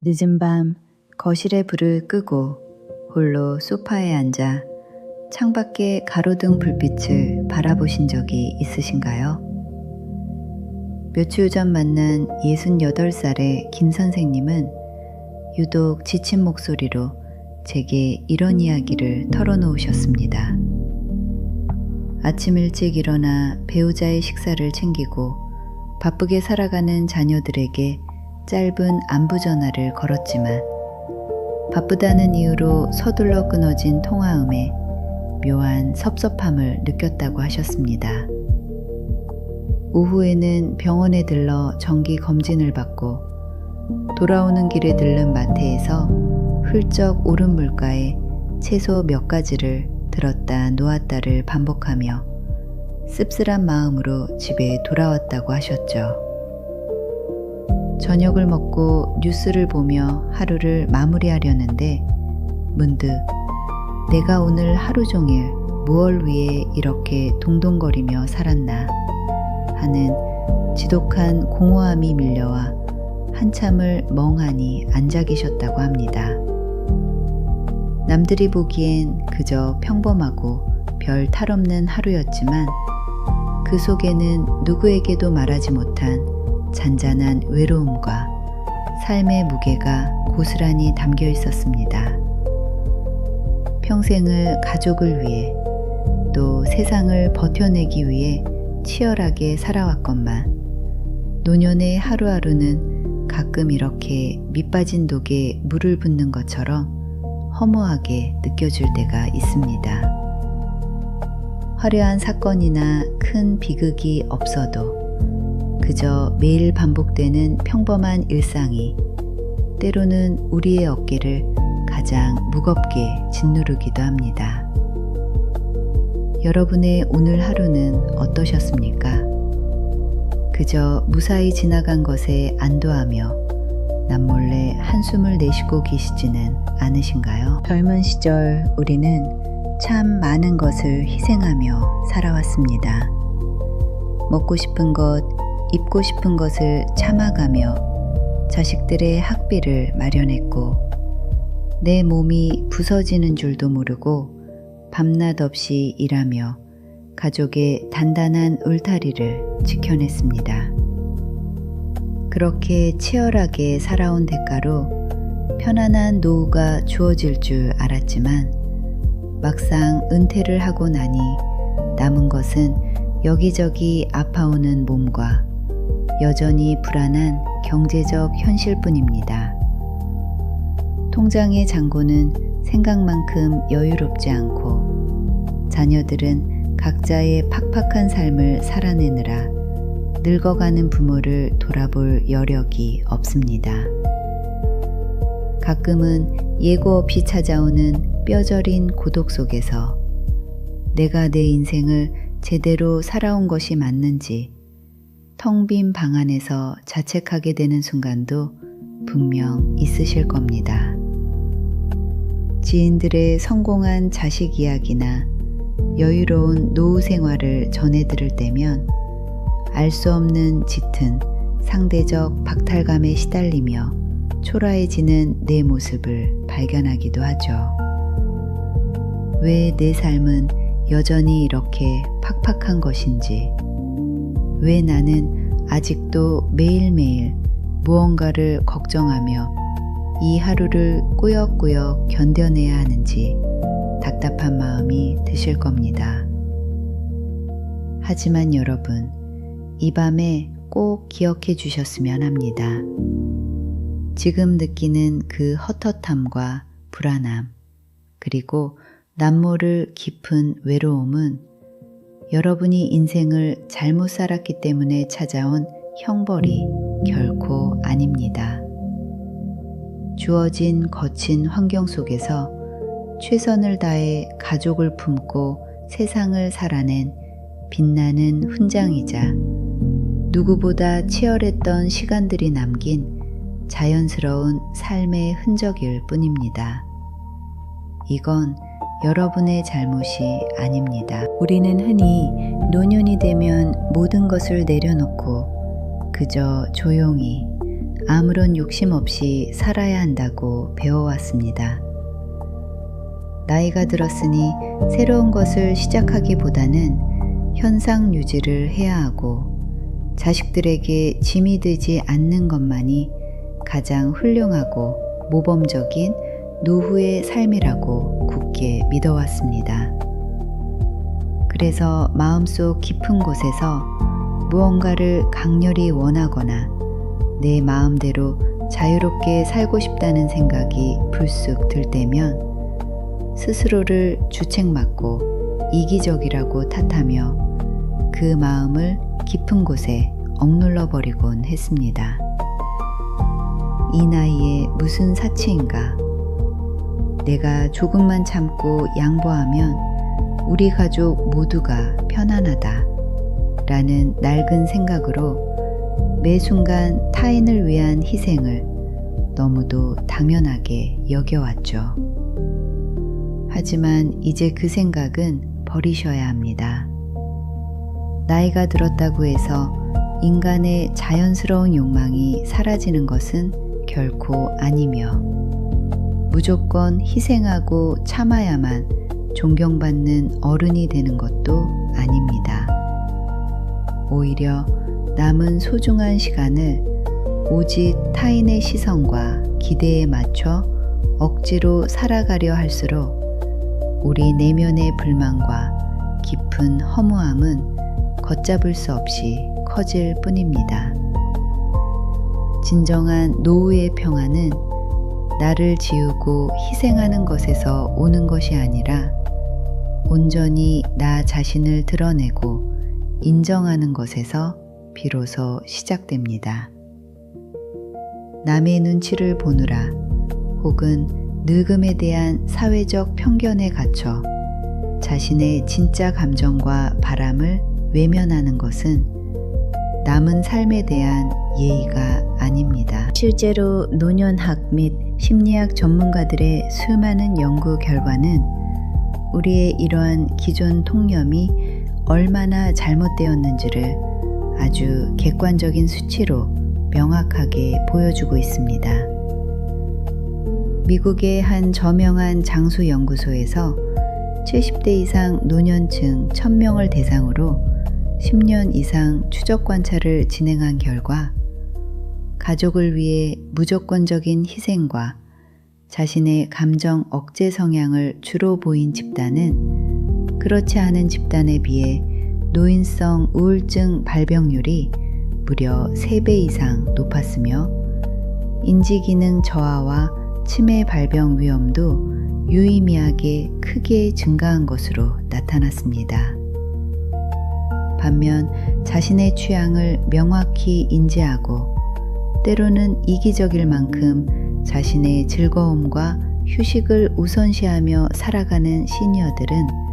늦은 밤 거실에 불을 끄고 홀로 소파에 앉아 창밖의 가로등 불빛을 바라보신 적이 있으신가요? 며칠 전 만난 68살의 김 선생님은 유독 지친 목소리로 제게 이런 이야기를 털어놓으셨습니다. 아침 일찍 일어나 배우자의 식사를 챙기고 바쁘게 살아가는 자녀들에게 짧은 안부 전화를 걸었지만 바쁘다는 이유로 서둘러 끊어진 통화음에 묘한 섭섭함을 느꼈다고 하셨습니다. 오후에는 병원에 들러 정기 검진을 받고 돌아오는 길에 들른 마트에서 훌쩍 오른 물가에 채소 몇 가지를 들었다 놓았다를 반복하며 씁쓸한 마음으로 집에 돌아왔다고 하셨죠. 저녁을 먹고 뉴스를 보며 하루를 마무리하려는데 문득 내가 오늘 하루 종일 무얼 위해 이렇게 동동거리며 살았나 하는 지독한 공허함이 밀려와 한참을 멍하니 앉아 계셨다고 합니다. 남들이 보기엔 그저 평범하고 별 탈 없는 하루였지만 그 속에는 누구에게도 말하지 못한 잔잔한 외로움과 삶의 무게가 고스란히 담겨 있었습니다. 평생을 가족을 위해 또 세상을 버텨내기 위해 치열하게 살아왔건만 노년의 하루하루는 가끔 이렇게 밑빠진 독에 물을 붓는 것처럼 허무하게 느껴질 때가 있습니다. 화려한 사건이나 큰 비극이 없어도 그저 매일 반복되는 평범한 일상이 때로는 우리의 어깨를 가장 무겁게 짓누르기도 합니다. 여러분의 오늘 하루는 어떠셨습니까? 그저 무사히 지나간 것에 안도하며 남몰래 한숨을 내쉬고 계시지는 않으신가요? 젊은 시절 우리는 참 많은 것을 희생하며 살아왔습니다. 먹고 싶은 것, 입고 싶은 것을 참아가며 자식들의 학비를 마련했고 내 몸이 부서지는 줄도 모르고 밤낮 없이 일하며 가족의 단단한 울타리를 지켜냈습니다. 그렇게 치열하게 살아온 대가로 편안한 노후가 주어질 줄 알았지만 막상 은퇴를 하고 나니 남은 것은 여기저기 아파오는 몸과 여전히 불안한 경제적 현실뿐입니다. 통장의 잔고는 생각만큼 여유롭지 않고 자녀들은 각자의 팍팍한 삶을 살아내느라 늙어가는 부모를 돌아볼 여력이 없습니다. 가끔은 예고 없이 찾아오는 뼈저린 고독 속에서 내가 내 인생을 제대로 살아온 것이 맞는지 텅 빈 방 안에서 자책하게 되는 순간도 분명 있으실 겁니다. 지인들의 성공한 자식 이야기나 여유로운 노후 생활을 전해들을 때면 알 수 없는 짙은 상대적 박탈감에 시달리며 초라해지는 내 모습을 발견하기도 하죠. 왜 내 삶은 여전히 이렇게 팍팍한 것인지, 왜 나는 아직도 매일매일 무언가를 걱정하며 이 하루를 꾸역꾸역 견뎌내야 하는지 답답한 마음이 드실 겁니다. 하지만 여러분, 이 밤에 꼭 기억해 주셨으면 합니다. 지금 느끼는 그 헛헛함과 불안함, 그리고 남모를 깊은 외로움은 여러분이 인생을 잘못 살았기 때문에 찾아온 형벌이 결코 아닙니다. 주어진 거친 환경 속에서 최선을 다해 가족을 품고 세상을 살아낸 빛나는 훈장이자 누구보다 치열했던 시간들이 남긴 자연스러운 삶의 흔적일 뿐입니다. 이건 여러분의 잘못이 아닙니다. 우리는 흔히 노년이 되면 모든 것을 내려놓고 그저 조용히 아무런 욕심 없이 살아야 한다고 배워왔습니다. 나이가 들었으니 새로운 것을 시작하기보다는 현상 유지를 해야 하고 자식들에게 짐이 되지 않는 것만이 가장 훌륭하고 모범적인 노후의 삶이라고 굳게 믿어왔습니다. 그래서 마음속 깊은 곳에서 무언가를 강렬히 원하거나 내 마음대로 자유롭게 살고 싶다는 생각이 불쑥 들 때면 스스로를 주책맞고 이기적이라고 탓하며 그 마음을 깊은 곳에 억눌러 버리곤 했습니다. 이 나이에 무슨 사치인가? 내가 조금만 참고 양보하면 우리 가족 모두가 편안하다 라는 낡은 생각으로 매 순간 타인을 위한 희생을 너무도 당연하게 여겨왔죠. 하지만 이제 그 생각은 버리셔야 합니다. 나이가 들었다고 해서 인간의 자연스러운 욕망이 사라지는 것은 결코 아니며 무조건 희생하고 참아야만 존경받는 어른이 되는 것도 아닙니다. 오히려 남은 소중한 시간을 오직 타인의 시선과 기대에 맞춰 억지로 살아가려 할수록 우리 내면의 불만과 깊은 허무함은 걷잡을 수 없이 커질 뿐입니다. 진정한 노후의 평안은 나를 지우고 희생하는 것에서 오는 것이 아니라 온전히 나 자신을 드러내고 인정하는 것에서 비로소 시작됩니다. 남의 눈치를 보느라 혹은 늙음에 대한 사회적 편견에 갇혀 자신의 진짜 감정과 바람을 외면하는 것은 남은 삶에 대한 예의가 아닙니다. 실제로 노년학 및 심리학 전문가들의 수많은 연구 결과는 우리의 이러한 기존 통념이 얼마나 잘못되었는지를 아주 객관적인 수치로 명확하게 보여주고 있습니다. 미국의 한 저명한 장수 연구소에서 70대 이상 노년층 1000명을 대상으로 10년 이상 추적 관찰을 진행한 결과 가족을 위해 무조건적인 희생과 자신의 감정 억제 성향을 주로 보인 집단은 그렇지 않은 집단에 비해 노인성 우울증 발병률이 무려 3배 이상 높았으며 인지기능 저하와 치매 발병 위험도 유의미하게 크게 증가한 것으로 나타났습니다. 반면 자신의 취향을 명확히 인지하고 때로는 이기적일 만큼 자신의 즐거움과 휴식을 우선시하며 살아가는 시니어들은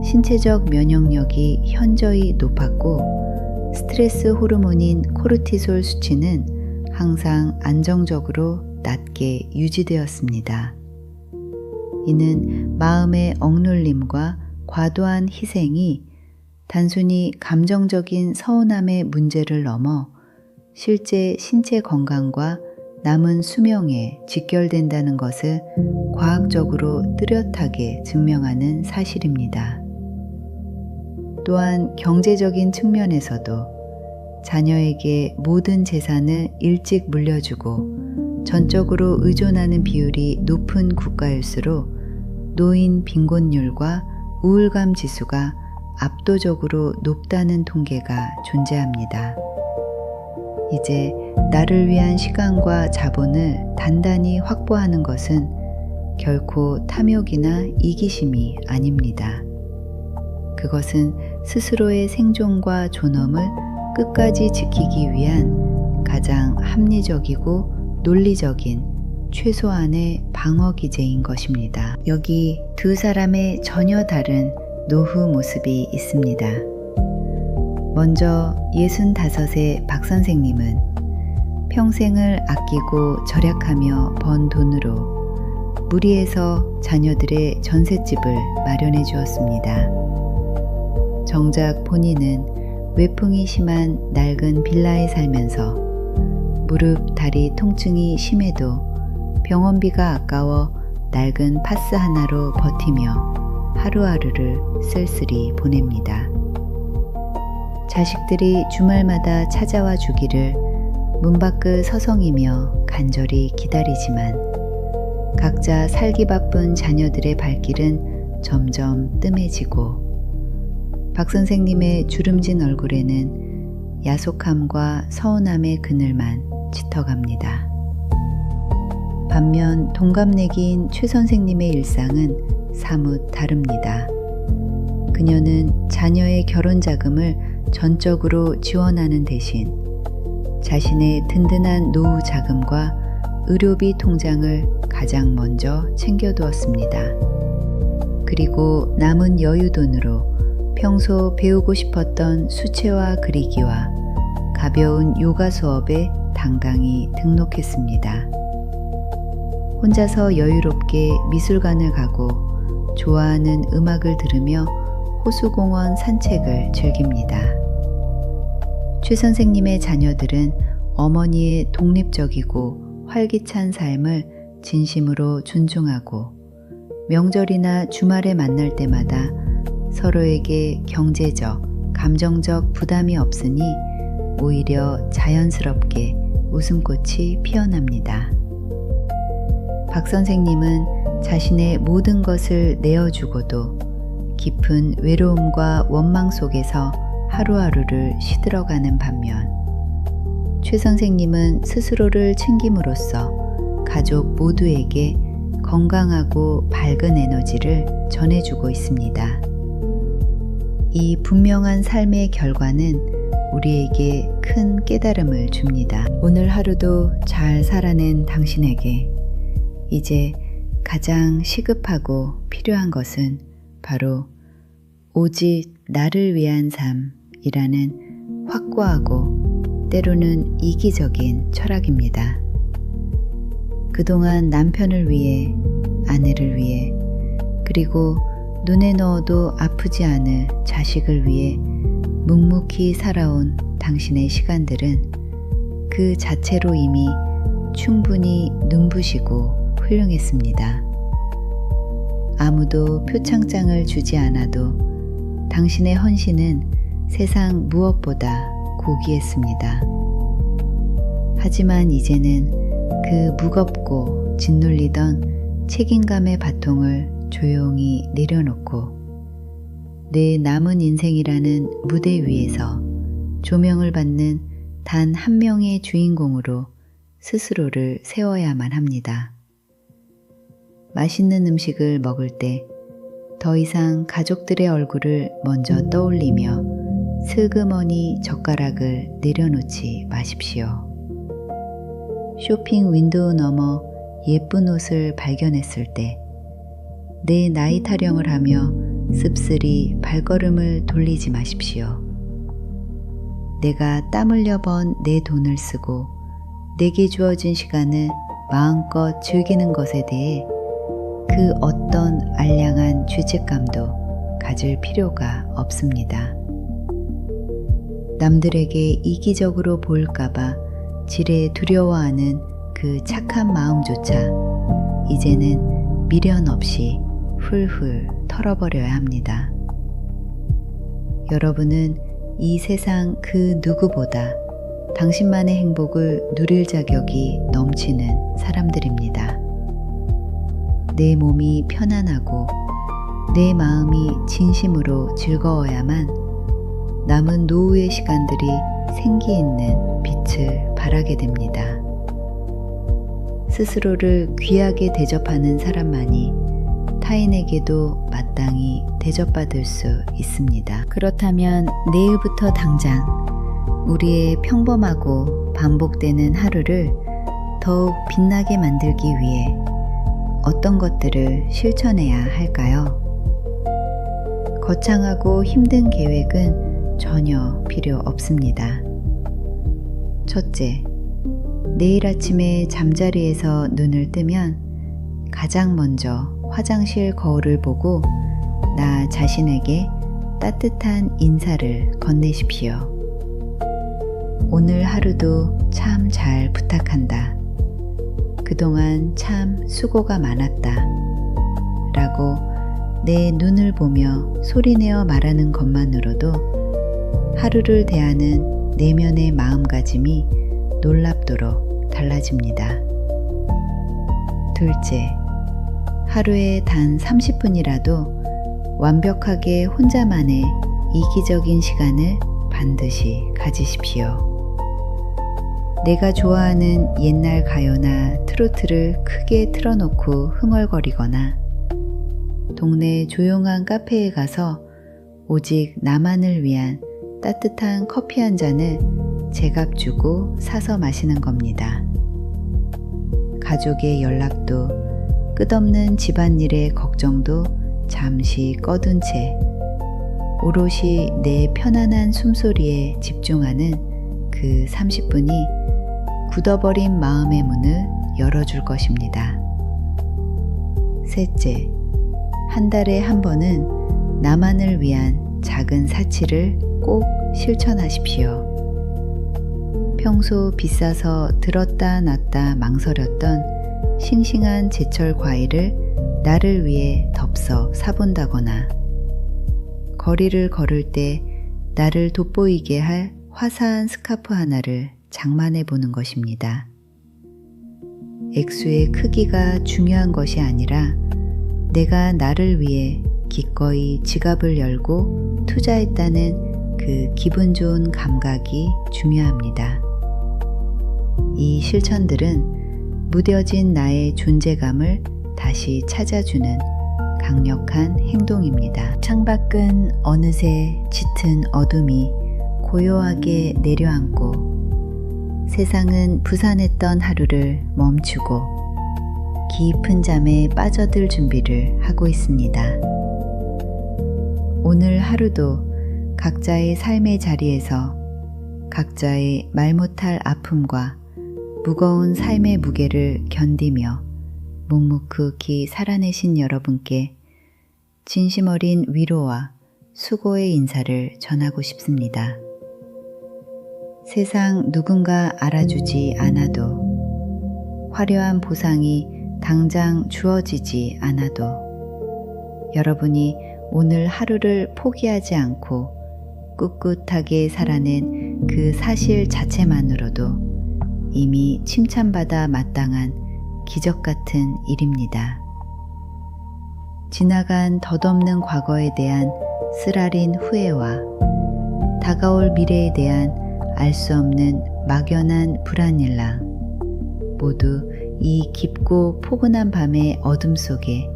신체적 면역력이 현저히 높았고 스트레스 호르몬인 코르티솔 수치는 항상 안정적으로 낮게 유지되었습니다. 이는 마음의 억눌림과 과도한 희생이 단순히 감정적인 서운함의 문제를 넘어 실제 신체 건강과 남은 수명에 직결된다는 것을 과학적으로 뚜렷하게 증명하는 사실입니다. 또한 경제적인 측면에서도 자녀에게 모든 재산을 일찍 물려주고 전적으로 의존하는 비율이 높은 국가일수록 노인 빈곤율과 우울감 지수가 압도적으로 높다는 통계가 존재합니다. 이제 나를 위한 시간과 자본을 단단히 확보하는 것은 결코 탐욕이나 이기심이 아닙니다. 그것은 스스로의 생존과 존엄을 끝까지 지키기 위한 가장 합리적이고 논리적인 최소한의 방어 기제인 것입니다. 여기 두 사람의 전혀 다른 노후 모습이 있습니다. 먼저 65의 박 선생님은 평생을 아끼고 절약하며 번 돈으로 무리해서 자녀들의 전셋집을 마련해 주었습니다. 정작 본인은 외풍이 심한 낡은 빌라에 살면서 무릎, 다리 통증이 심해도 병원비가 아까워 낡은 파스 하나로 버티며 하루하루를 쓸쓸히 보냅니다. 자식들이 주말마다 찾아와 주기를 문 밖을 서성이며 간절히 기다리지만 각자 살기 바쁜 자녀들의 발길은 점점 뜸해지고 박 선생님의 주름진 얼굴에는 야속함과 서운함의 그늘만 짙어갑니다. 반면 동갑내기인 최 선생님의 일상은 사뭇 다릅니다. 그녀는 자녀의 결혼 자금을 전적으로 지원하는 대신 자신의 든든한 노후 자금과 의료비 통장을 가장 먼저 챙겨두었습니다. 그리고 남은 여유돈으로 평소 배우고 싶었던 수채화 그리기와 가벼운 요가 수업에 당당히 등록했습니다. 혼자서 여유롭게 미술관을 가고 좋아하는 음악을 들으며 호수공원 산책을 즐깁니다. 최 선생님의 자녀들은 어머니의 독립적이고 활기찬 삶을 진심으로 존중하고 명절이나 주말에 만날 때마다 서로에게 경제적, 감정적 부담이 없으니 오히려 자연스럽게 웃음꽃이 피어납니다. 박 선생님은 자신의 모든 것을 내어주고도 깊은 외로움과 원망 속에서 하루하루를 시들어가는 반면 최 선생님은 스스로를 챙김으로써 가족 모두에게 건강하고 밝은 에너지를 전해주고 있습니다. 이 분명한 삶의 결과는 우리에게 큰 깨달음을 줍니다. 오늘 하루도 잘 살아낸 당신에게 이제 가장 시급하고 필요한 것은 바로 오직 나를 위한 삶이라는 확고하고 때로는 이기적인 철학입니다. 그동안 남편을 위해, 아내를 위해, 그리고 눈에 넣어도 아프지 않을 자식을 위해 묵묵히 살아온 당신의 시간들은 그 자체로 이미 충분히 눈부시고 훌륭했습니다. 아무도 표창장을 주지 않아도 당신의 헌신은 세상 무엇보다 고귀했습니다. 하지만 이제는 그 무겁고 짓눌리던 책임감의 바통을 조용히 내려놓고 내 남은 인생이라는 무대 위에서 조명을 받는 단 한 명의 주인공으로 스스로를 세워야만 합니다. 맛있는 음식을 먹을 때 더 이상 가족들의 얼굴을 먼저 떠올리며 슬그머니 젓가락을 내려놓지 마십시오. 쇼핑 윈도우 너머 예쁜 옷을 발견했을 때 내 나이 타령을 하며 씁쓸히 발걸음을 돌리지 마십시오. 내가 땀 흘려 번 내 돈을 쓰고 내게 주어진 시간을 마음껏 즐기는 것에 대해 그 어떤 알량한 죄책감도 가질 필요가 없습니다. 남들에게 이기적으로 보일까봐 지레 두려워하는 그 착한 마음조차 이제는 미련 없이 훌훌 털어버려야 합니다. 여러분은 이 세상 그 누구보다 당신만의 행복을 누릴 자격이 넘치는 사람들입니다. 내 몸이 편안하고 내 마음이 진심으로 즐거워야만 남은 노후의 시간들이 생기 있는 빛을 발하게 됩니다. 스스로를 귀하게 대접하는 사람만이 타인에게도 마땅히 대접받을 수 있습니다. 그렇다면 내일부터 당장 우리의 평범하고 반복되는 하루를 더욱 빛나게 만들기 위해 어떤 것들을 실천해야 할까요? 거창하고 힘든 계획은 전혀 필요 없습니다. 첫째, 내일 아침에 잠자리에서 눈을 뜨면 가장 먼저 화장실 거울을 보고 나 자신에게 따뜻한 인사를 건네십시오. 오늘 하루도 참 잘 부탁한다. 그동안 참 수고가 많았다. 라고 내 눈을 보며 소리내어 말하는 것만으로도 하루를 대하는 내면의 마음가짐이 놀랍도록 달라집니다. 둘째, 하루에 단 30분이라도 완벽하게 혼자만의 이기적인 시간을 반드시 가지십시오. 내가 좋아하는 옛날 가요나 트로트를 크게 틀어놓고 흥얼거리거나 동네 조용한 카페에 가서 오직 나만을 위한 따뜻한 커피 한 잔을 제값 주고 사서 마시는 겁니다. 가족의 연락도 끝없는 집안일의 걱정도 잠시 꺼둔 채 오롯이 내 편안한 숨소리에 집중하는 그 30분이 굳어버린 마음의 문을 열어줄 것입니다. 셋째, 한 달에 한 번은 나만을 위한 작은 사치를 꼭 실천하십시오. 평소 비싸서 들었다 놨다 망설였던 싱싱한 제철 과일을 나를 위해 덥석 사본다거나 거리를 걸을 때 나를 돋보이게 할 화사한 스카프 하나를 장만해 보는 것입니다. 액수의 크기가 중요한 것이 아니라 내가 나를 위해 기꺼이 지갑을 열고 투자했다는 그 기분 좋은 감각이 중요합니다. 이 실천들은 무뎌진 나의 존재감을 다시 찾아주는 강력한 행동입니다. 창밖은 어느새 짙은 어둠이 고요하게 내려앉고 세상은 부산했던 하루를 멈추고 깊은 잠에 빠져들 준비를 하고 있습니다. 오늘 하루도 각자의 삶의 자리에서 각자의 말 못할 아픔과 무거운 삶의 무게를 견디며 묵묵히 살아내신 여러분께 진심 어린 위로와 수고의 인사를 전하고 싶습니다. 세상 누군가 알아주지 않아도 화려한 보상이 당장 주어지지 않아도 여러분이 오늘 하루를 포기하지 않고 꿋꿋하게 살아낸 그 사실 자체만으로도 이미 칭찬받아 마땅한 기적 같은 일입니다. 지나간 덧없는 과거에 대한 쓰라린 후회와 다가올 미래에 대한 알 수 없는 막연한 불안일랑 모두 이 깊고 포근한 밤의 어둠 속에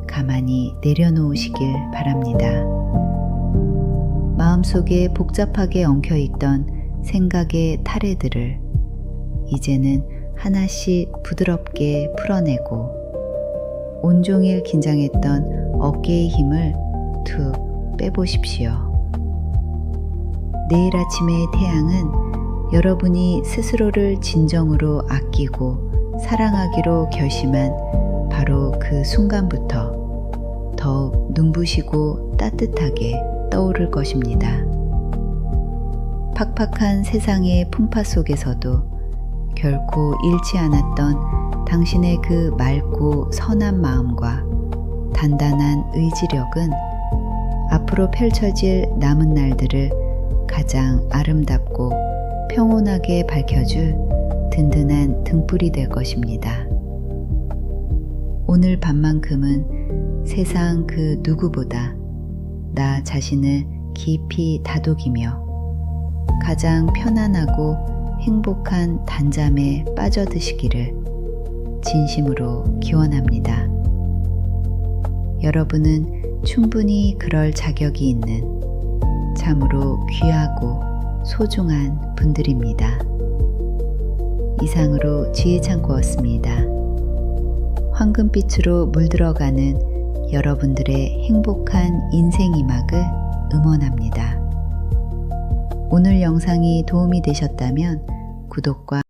가만히 내려놓으시길 바랍니다. 마음속에 복잡하게 엉켜있던 생각의 타래들을 이제는 하나씩 부드럽게 풀어내고 온종일 긴장했던 어깨의 힘을 툭 빼보십시오. 내일 아침의 태양은 여러분이 스스로를 진정으로 아끼고 사랑하기로 결심한 바로 그 순간부터 더욱 눈부시고 따뜻하게 떠오를 것입니다. 팍팍한 세상의 풍파 속에서도 결코 잃지 않았던 당신의 그 맑고 선한 마음과 단단한 의지력은 앞으로 펼쳐질 남은 날들을 가장 아름답고 평온하게 밝혀줄 든든한 등불이 될 것입니다. 오늘 밤만큼은 세상 그 누구보다 나 자신을 깊이 다독이며 가장 편안하고 행복한 단잠에 빠져드시기를 진심으로 기원합니다. 여러분은 충분히 그럴 자격이 있는 참으로 귀하고 소중한 분들입니다. 이상으로 지혜창고였습니다. 황금빛으로 물들어가는 여러분들의 행복한 인생 이막을 응원합니다. 오늘 영상이 도움이 되셨다면 구독과